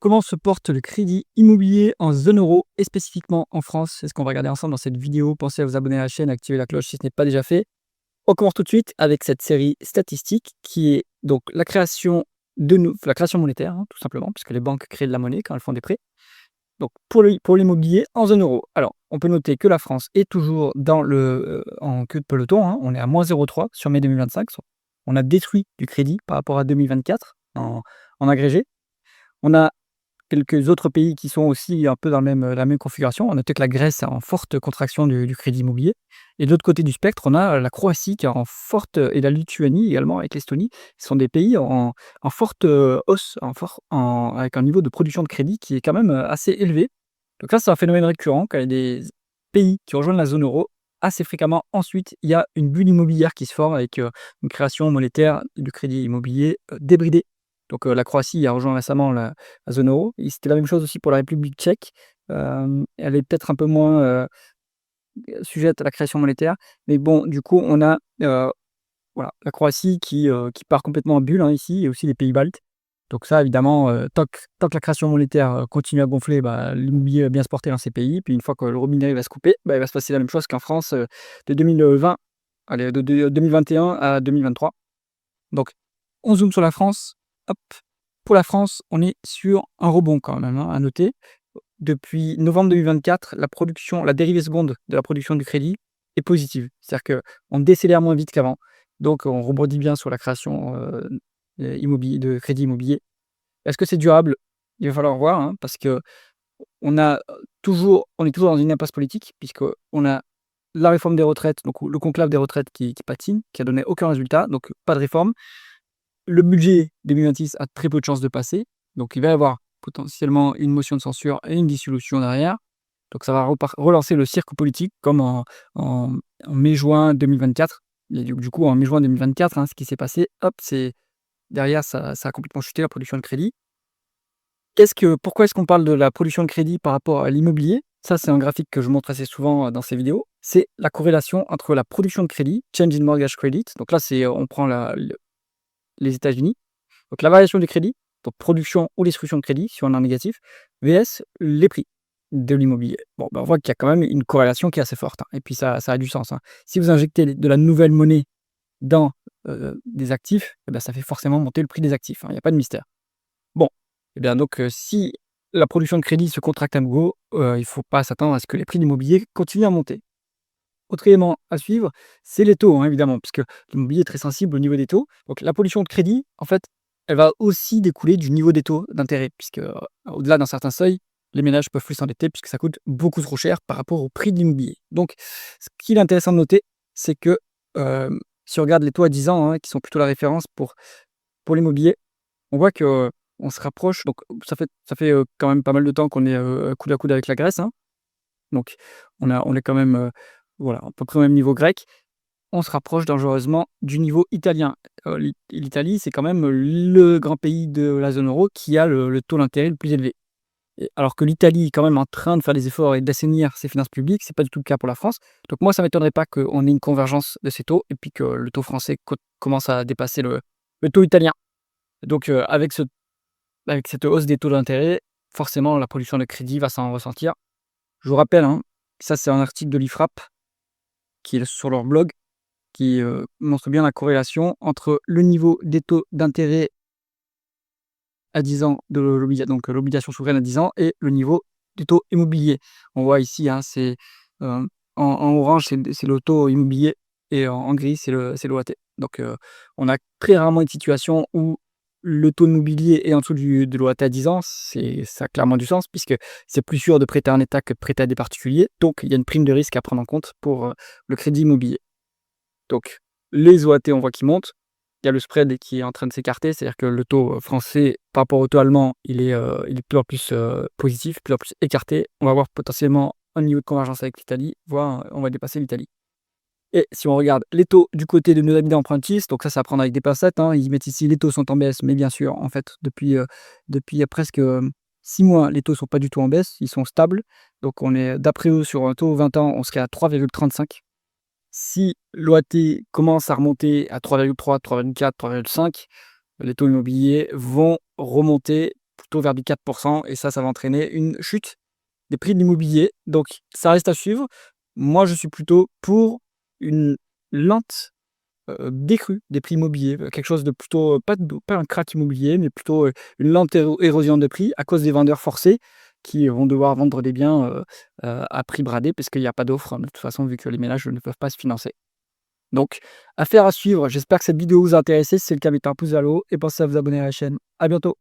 Comment se porte le crédit immobilier en zone euro et spécifiquement en France? C'est ce qu'on va regarder ensemble dans cette vidéo. Pensez à vous abonner à la chaîne, activer la cloche si ce n'est pas déjà fait. On commence tout de suite avec cette série statistique qui est donc la création monétaire, hein, tout simplement, puisque les banques créent de la monnaie quand elles font des prêts. Donc pour l'immobilier en zone euro. Alors, on peut noter que la France est toujours en queue de peloton, hein. On est à -0,3 sur mai 2025. On a détruit du crédit par rapport à 2024 en agrégé. On a quelques autres pays qui sont aussi un peu dans la même configuration. On note que la Grèce est en forte contraction du crédit immobilier et de l'autre côté du spectre, on a la Croatie qui est en forte et la Lituanie également avec l'Estonie. Ce sont des pays en forte, hausse, avec un niveau de production de crédit qui est quand même, assez élevé. Donc ça, c'est un phénomène récurrent quand il y a des pays qui rejoignent la zone euro, assez fréquemment ensuite, il y a une bulle immobilière qui se forme avec, une création monétaire du crédit immobilier, débridé. Donc, la Croatie a rejoint récemment la zone euro et c'était la même chose aussi pour la République tchèque. Elle est peut-être un peu moins, sujette à la création monétaire, mais bon, du coup, on a, voilà, la Croatie qui part complètement en bulle, hein, ici et aussi les pays baltes. Donc ça évidemment, tant que la création monétaire, continue à gonfler, bah, l'immobilier va bien se porter dans ces pays. Puis une fois que le robinet va se couper, bah, il va se passer la même chose qu'en France, de 2020 allez, de 2021 à 2023. Donc on zoome sur la France, hop, pour la France, on est sur un rebond quand même, hein, à noter. Depuis novembre 2024, la dérivée seconde de la production du crédit est positive. C'est-à-dire qu'on décélère moins vite qu'avant. Donc on rebondit bien sur la création, de crédit immobilier. Est-ce que c'est durable? Il va falloir voir, hein, parce qu'on on est toujours dans une impasse politique puisqu'on a la réforme des retraites, donc le conclave des retraites qui patine, qui a donné aucun résultat, donc pas de réforme. Le budget 2026 a très peu de chances de passer, donc il va y avoir potentiellement une motion de censure et une dissolution derrière. Donc ça va relancer le cirque politique comme en mai-juin 2024. Et du coup, en mai-juin 2024, hein, ce qui s'est passé, hop, c'est derrière ça a complètement chuté la production de crédit. Pourquoi est-ce qu'on parle de la production de crédit par rapport à l'immobilier? Ça, c'est un graphique que je montre assez souvent, dans ces vidéos. C'est la corrélation entre la production de crédit, change in mortgage credit. Donc là, on prend les États-Unis. Donc la variation du crédit, donc production ou destruction de crédit, si on est en négatif, vs les prix de l'immobilier. Bon, ben, on voit qu'il y a quand même une corrélation qui est assez forte, hein, et puis ça a du sens, hein. Si vous injectez de la nouvelle monnaie dans, des actifs, et bah, ça fait forcément monter le prix des actifs, hein, il y a pas de mystère. Bon, et bien donc, si la production de crédit se contracte à nouveau, il ne faut pas s'attendre à ce que les prix de l'immobilier continuent à monter. Autre élément à suivre, c'est les taux, hein, évidemment, puisque l'immobilier est très sensible au niveau des taux. Donc la production de crédit, en fait, elle va aussi découler du niveau des taux d'intérêt, puisque, au-delà d'un certain seuil, les ménages peuvent plus s'endetter puisque ça coûte beaucoup trop cher par rapport au prix de l'immobilier. Donc ce qu'il est intéressant de noter, c'est que, si on regarde les taux à 10 ans, hein, qui sont plutôt la référence pour l'immobilier, on voit qu'on se rapproche. Donc ça fait, quand même pas mal de temps qu'on est, coude à coude avec la Grèce, hein. Donc on est quand même, voilà, à peu près au même niveau grec. On se rapproche dangereusement du niveau italien. L'Italie, c'est quand même le grand pays de la zone euro qui a le taux d'intérêt le plus élevé. Et alors que l'Italie est quand même en train de faire des efforts et d'assainir ses finances publiques, c'est pas du tout le cas pour la France. Donc moi, ça m'étonnerait pas qu'on ait une convergence de ces taux et puis que le taux français commence à dépasser le taux italien. Donc avec cette hausse des taux d'intérêt, forcément la production de crédit va s'en ressentir. Je vous rappelle, hein, ça c'est un article de l'IFRAP qui est sur leur blog, qui, montre bien la corrélation entre le niveau des taux d'intérêt à 10 ans de l'obligation souveraine à 10 ans et le niveau du taux immobilier. On voit ici, hein, en orange, c'est le taux immobilier et en gris, c'est l'OAT. Donc, on a très rarement une situation où le taux immobilier est en dessous de l'OAT à 10 ans. Ça a clairement du sens puisque c'est plus sûr de prêter à un État que de prêter à des particuliers. Donc il y a une prime de risque à prendre en compte pour, le crédit immobilier. Donc les OAT, on voit qu'ils montent. Il y a le spread qui est en train de s'écarter, c'est-à-dire que le taux, français par rapport au taux allemand, il est de plus en plus, positif, de plus en plus écarté. On va avoir potentiellement un niveau de convergence avec l'Italie, voire, on va dépasser l'Italie. Et si on regarde les taux du côté de nos amis empruntistes, donc ça, c'est à prendre avec des pincettes, hein. Ils mettent ici: «Les taux sont en baisse», mais bien sûr, en fait, depuis presque, 6 mois, les taux sont pas du tout en baisse, ils sont stables. Donc on est d'après eux sur un taux 20 ans, on serait à 3,35. Si l'OAT commence à remonter à 3,3, 3,4, 3,5, les taux immobiliers vont remonter plutôt vers du 4 et ça va entraîner une chute des prix de l'immobilier. Donc ça reste à suivre. Moi, je suis plutôt pour une lente, décrue des prix immobiliers, quelque chose de plutôt, pas un crack immobilier, mais plutôt, une lente érosion de prix à cause des vendeurs forcés qui vont devoir vendre des biens, à prix bradé parce qu'il y a pas d'offre, hein, de toute façon, vu que les ménages ne peuvent pas se financer. Donc, affaire à suivre. J'espère que cette vidéo vous a intéressé. Si c'est le cas, mettez un pouce vers le haut et pensez à vous abonner à la chaîne. À bientôt.